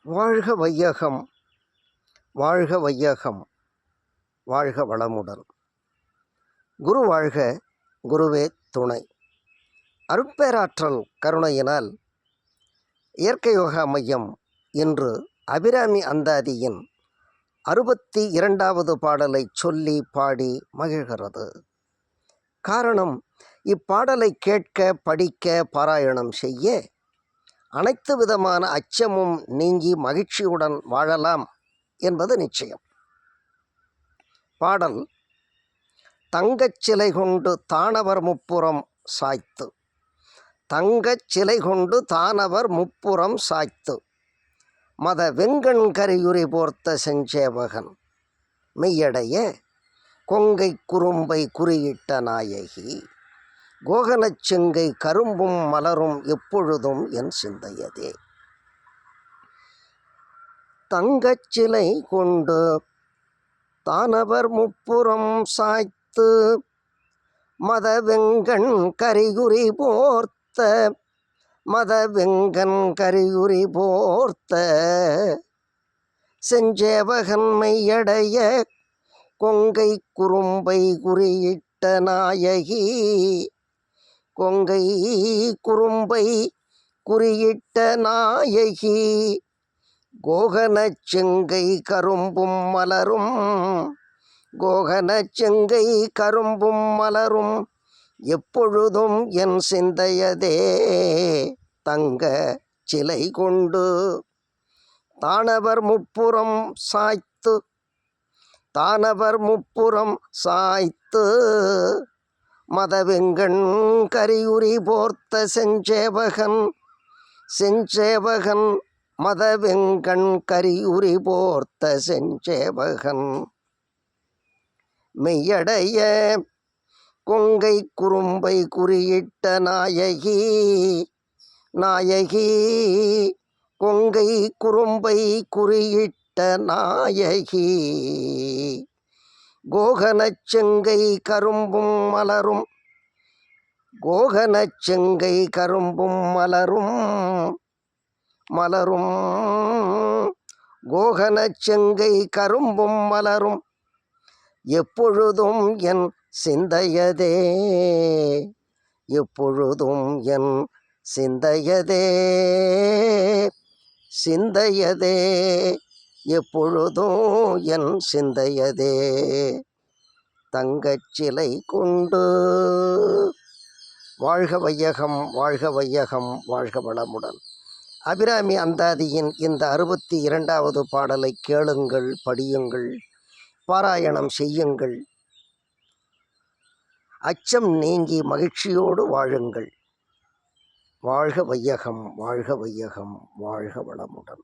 வாழ்க வையகம், வாழ்க வையகம், வாழ்க வளமுடன். குரு வாழ்க, குருவே துணை. அருட்பேராற்றல் கருணையினால் இயற்கை யோகா மையம் இன்று அபிராமி அந்தாதியின் 62வது பாடலை சொல்லி பாடி மகிழ்கிறது. காரணம், இப்பாடலை கேட்க, படிக்க, பாராயணம் செய்ய அனைத்து விதமான அச்சமும் நீங்கி மகிழ்ச்சியுடன் வாழலாம் என்பது நிச்சயம். பாடல்: தங்கச் சிலை கொண்டு தானவர் முப்புறம் சாய்த்து. தங்கச் சிலை கொண்டு தானவர் முப்புறம் சாய்த்து, மத வெங்கண் கரியுரி போர்த்த செஞ்சேவகன் மெய்யடைய கொங்கை குறும்பை குறியிட்ட நாயகி. கோகனச் செங்கை கரும்பும் மலரும் எப்பொழுதும் என் சிந்தையதே. தங்கச் சிலை கொண்டு தானவர் முப்புறம் சாய்த்து, மத வெங்கண் கரியுரி போர்த்த, மத வெங்கண் கரியுரி போர்த்த செஞ்சேவகன் மெய்யடைய கொங்கை குறும்பை குறியிட்ட நாயகி. கொங்கை குறும்பை குறியிட்ட நாயகி. கோகனச் செங்கை கரும்பும் மலரும், கோகனச் செங்கை கரும்பும் மலரும் எப்பொழுதும் என் சிந்தையதே. தங்க சிலை கொண்டு தானவர் முப்புறம் சாய்த்து, தானவர் முப்புறம் சாய்த்து, மதவெங்கண் கரியுரி போர்த்த செஞ்சேவகன், செஞ்சேவகன் மதவெங்கண் கரியுரி போர்த்த செஞ்சேவகன் மெய்யடைய கொங்கை குறும்பை குறியிட்ட நாயகி. நாயகி, கொங்கை குறும்பை குறியிட்ட நாயகி. கோகனச் செங்கை கரும்பும் மலரும், கோகனச் செங்கை கரும்பும் மலரும், மலரும் கோகனச் செங்கை கரும்பும் மலரும் எப்பொழுதும் என் சிந்தையதே. எப்பொழுதும் என் சிந்தையதே. சிந்தையதே, எப்பொழுதும் என் சிந்தையதே. தங்கச் சிலை கொண்டு. வாழ்க வையகம், வாழ்க வையகம், வாழ்க வளமுடன். அபிராமி அந்தாதியின் இந்த 62வது பாடலை கேளுங்கள், படியுங்கள், பாராயணம் செய்யுங்கள். அச்சம் நீங்கி மகிழ்ச்சியோடு வாழுங்கள். வாழ்க வையகம், வாழ்க வையகம், வாழ்க வளமுடன்.